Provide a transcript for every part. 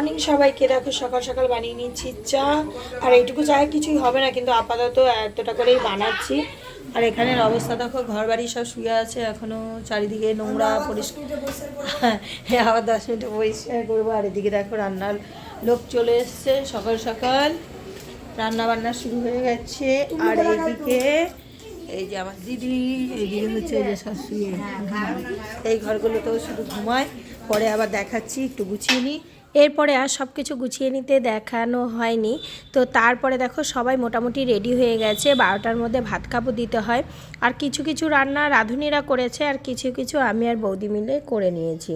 Morning সবাইকে। দেখো সকাল সকাল বানিয়ে নিচ্ছি চা, আর এইটুকু চায় কিছুই হবে না, কিন্তু আপাতত এতটা করেই বানাচ্ছি। আর এখানের অবস্থা দেখো, ঘর বাড়ি সব শুয়ে আছে, এখনো চারিদিকে নোংরা পরিষ্কার। হ্যাঁ, আবার 10 মিনিটে পরিষ্কার করবো। আর এদিকে দেখো রান্নার লোক চলে এসছে, সকাল সকাল রান্না বান্না শুরু হয়ে গেছে। আর এইদিকে এই যে আমার দিদি, এইদিকে হচ্ছে এই যে সব শুয়ে, এই ঘরগুলোতেও শুধু ঘুমায়। পরে আবার দেখাচ্ছি, একটু গুছিয়ে নিই। এরপরে আর সব কিছু গুছিয়ে নিতে দেখানো হয়নি। তো তারপরে দেখো সবাই মোটামুটি রেডি হয়ে গেছে, 12টার মধ্যে ভাত খাবো দিতে হয়। আর কিছু কিছু রান্না রাঁধুনিরা করেছে, আর কিছু কিছু আমি আর বৌদি মিলে করে নিয়েছি।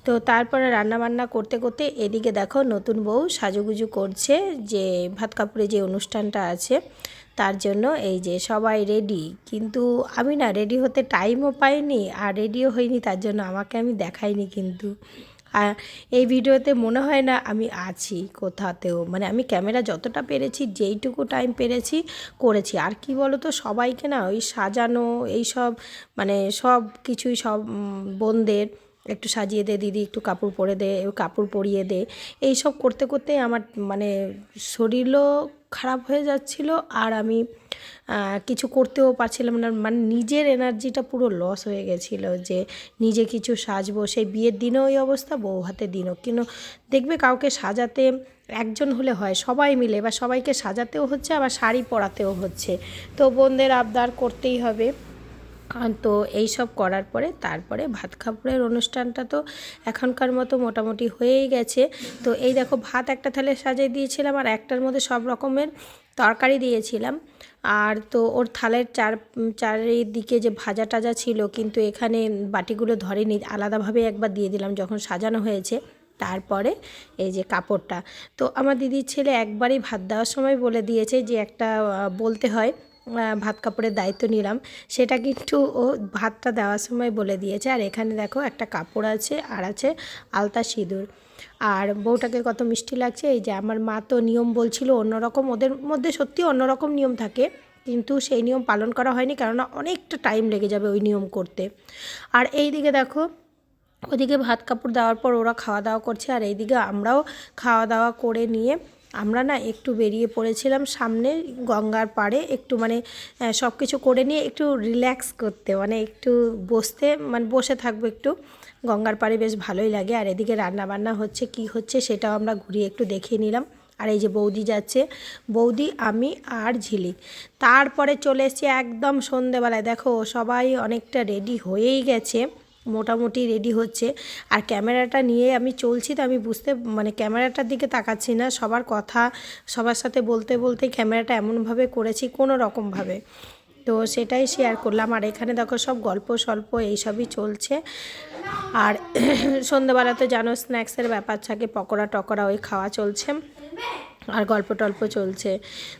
তো তারপরে রান্না বান্না করতে করতে এদিকে দেখো নতুন বউ সাজুগুজু করছে, যে ভাত কাপড়ে যে অনুষ্ঠানটা আছে তার জন্য। এই যে সবাই রেডি, কিন্তু আমি না রেডি হতে টাইমও পাইনি, আর রেডিও হইনি, তার জন্য আমাকে আমি দেখাইনি। কিন্তু আর এই ভিডিওতে মনে হয় না আমি আছি কোথাতেও, মানে আমি ক্যামেরা যতটা পেরেছি, যেইটুকু টাইম পেরেছি করেছি। আর কি বলো তো, সবাইকে না ওই সাজানো এইসব, মানে সব কিছুই, সব বোনদের একটু সাজিয়ে দে দিদি, একটু কাপড় পরে দে, কাপড় পরিয়ে দে, এইসব করতে করতে আমার মানে শরীরও খারাপ হয়ে যাচ্ছিল। আর আমি কিছু করতেও পারছিলাম না, মানে নিজের এনার্জিটা পুরো লস হয়ে গেছিলো, যে নিজে কিছু সাজবো। সেই বিয়ের দিনও ওই অবস্থা, বউ হাতের দিনও। কিন্তু দেখবে কাউকে সাজাতে একজন হলে হয়, সবাই মিলে, বা সবাইকে সাজাতেও হচ্ছে, আবার শাড়ি পরাতেও হচ্ছে। তো বোনদের আবদার করতেই হবে। তো এই সব করার পরে তারপরে ভাত খাবারের অনুষ্ঠানটা তো এখনকার মতো মোটামুটি হয়েই গেছে। তো এই দেখো ভাত একটা থালে সাজিয়ে দিয়েছিলাম, আর একটার মধ্যে সব রকমের তরকারি দিয়েছিলাম। আর তো ওর থালের চারিদিকে যে ভাজা টাজা ছিল, কিন্তু এখানে বাটিগুলো ধরেনি, আলাদাভাবে একবার দিয়ে দিলাম যখন সাজানো হয়েছে। তারপরে এই যে কাপড়টা, তো আমার দিদির ছেলে একবারই ভাত দেওয়ার সময় বলে দিয়েছে যে একটা বলতে হয়, ভাত কাপড়ের দায়িত্ব নিলাম, সেটা কিন্তু ও ভাতটা দেওয়ার সময় বলে দিয়েছে। আর এখানে দেখো একটা কাপড় আছে, আর আছে আলতা সিঁদুর। আর বউটাকে কত মিষ্টি লাগছে। এই যে আমার মা তো নিয়ম বলছিল অন্যরকম, ওদের মধ্যে সত্যি অন্যরকম নিয়ম থাকে, কিন্তু সেই নিয়ম পালন করা হয়নি, কেননা অনেকটা টাইম লেগে যাবে ওই নিয়ম করতে। আর এই দিকে দেখো, ওদিকে ভাত কাপড় দেওয়ার পর ওরা খাওয়া দাওয়া করছে, আর এইদিকে আমরাও খাওয়া দাওয়া করে নিয়ে আমরা না একটু বেরিয়ে পড়েছিলাম সামনে গঙ্গার পাড়ে, একটু মানে সব কিছু করে নিয়ে একটু রিল্যাক্স করতে, মানে একটু বসতে, মানে বসে থাকবো একটু। গঙ্গার পাড়ে বেশ ভালোই লাগে। আর এদিকে রান্না বান্না হচ্ছে, কি হচ্ছে সেটাও আমরা ঘুরিয়ে একটু দেখিয়ে নিলাম। আর এই যে বৌদি যাচ্ছে, বৌদি, আমি আর ঝিলিক। তারপরে চলে এসেছি একদম সন্ধেবেলায়। দেখো সবাই অনেকটা রেডি হয়েই গেছে, মোটামুটি রেডি হচ্ছে। আর ক্যামেরাটা নিয়ে আমি চলছি, তো আমি মানে ক্যামেরাটার দিকে তাকাচ্ছি না, সবার কথা সবার সাথে বলতে বলতে ক্যামেরাটা এমনভাবে করেছি কোনো রকমভাবে। তো সেটাই শেয়ার করলাম। আর এখানে দেখো সব গল্প স্বল্প এইসবই চলছে। আর সন্ধ্যাবেলা তো জানো স্ন্যাক্সের ব্যাপার থাকে, পকোড়া টকোড়া ওই খাওয়া চলছে, আর গল্প টল্প চলছে।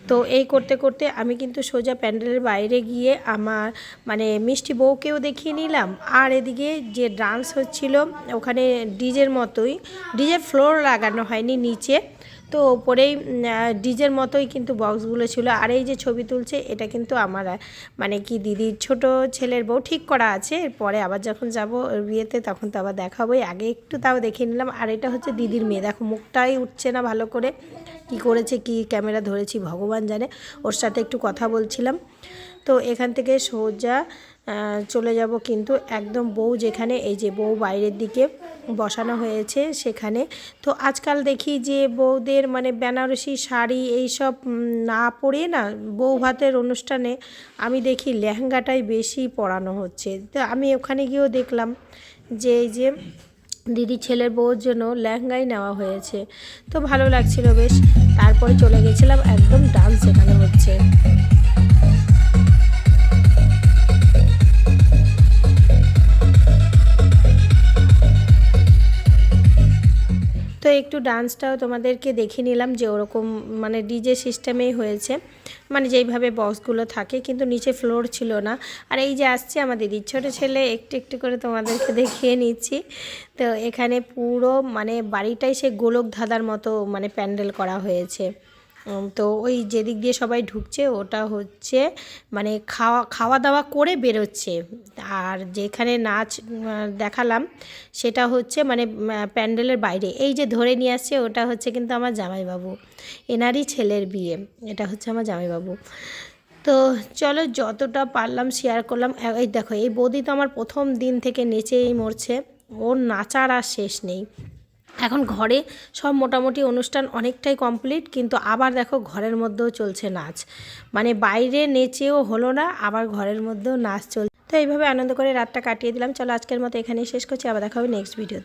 তো এই করতে করতে আমি কিন্তু সোজা প্যান্ডেলের বাইরে গিয়ে আমার মানে মিষ্টি বউকেও দেখিয়ে নিলাম। আর এদিকে যে ডান্স হচ্ছিল ওখানে ডিজের মতোই, ডিজের ফ্লোর লাগানো হয়নি নিচে, তো ওপরেই ডিজের মতোই কিন্তু বক্সগুলো ছিল। আর এই যে ছবি তুলছে, এটা কিন্তু আমার মানে কি দিদির ছোট ছেলের বউ, ঠিক করা আছে। এরপরে আবার যখন যাব বিয়েতে তখন তো আবার দেখাবোই, আগে একটু তাও দেখিয়ে নিলাম। আর এটা হচ্ছে দিদির মেয়ে, দেখো মুখটাই উঠছে না ভালো করে, কি করেছে কি ক্যামেরা ধরেছি ভগবান জানে। ওর সাথে একটু কথা বলছিলাম। তো এখান থেকে সোজা চলে যাব কিন্তু একদম বউ যেখানে, এই যে বউ বাইরের দিকে বসানো হয়েছে সেখানে। তো আজকাল দেখি যে বউদের মানে বেনারসি শাড়ি এইসব না পরে না, বউ ভাতের অনুষ্ঠানে আমি দেখি লেহেঙ্গাটাই বেশি পরানো হচ্ছে। তো আমি ওখানে গিয়েও দেখলাম যে এই যে দিদি ছেলের বউর জন্য লেহেঙ্গাই নেওয়া হয়েছে, তো ভালো লাগছিল বেশ। তারপরে চলে গেছিলাম, একদম ডান্স সেখানে হচ্ছে। তো একটু ডান্সটাও তোমাদেরকে দেখিয়ে নিলাম, যে ওরকম মানে ডিজে সিস্টেমেই হয়েছে, মানে যেইভাবে বক্সগুলো থাকে, কিন্তু নিচে ফ্লোর ছিল না। আর এই যে আসছে আমার দিদির ছোটো ছেলে, একটু একটু করে তোমাদেরকে দেখিয়ে নিচ্ছি। তো এখানে পুরো মানে বাড়িটাই সে গোলক ধাঁধার মতো মানে প্যান্ডেল করা হয়েছে। তো ওই যেদিক দিয়ে সবাই ঢুকছে ওটা হচ্ছে মানে খাওয়া দাওয়া করে বেরোচ্ছে। আর যেখানে নাচ দেখালাম সেটা হচ্ছে মানে প্যান্ডেলের বাইরে। এই যে ধরে নিয়ে আসছে ওটা হচ্ছে কিন্তু আমার জামাইবাবু, এনারই ছেলের বিয়ে, এটা হচ্ছে আমার জামাইবাবু। তো চলো যতটা পারলাম শেয়ার করলাম। এই দেখো এই বৌদি তো আমার প্রথম দিন থেকে নেচেই মরছে, ওর নাচার আর শেষ নেই। এখন ঘরে সব মোটামুটি অনুষ্ঠান অনেকটাই কমপ্লিট, কিন্তু আবার দেখো ঘরের মধ্যেও চলছে নাচ, মানে বাইরে নেচেও হলো না, আবার ঘরের মধ্যেও নাচ চলছে। তো এইভাবে আনন্দ করে রাতটা কাটিয়ে দিলাম। চলো আজকের মতো এখানেই শেষ করছি, আবার দেখা হবে নেক্সট ভিডিও।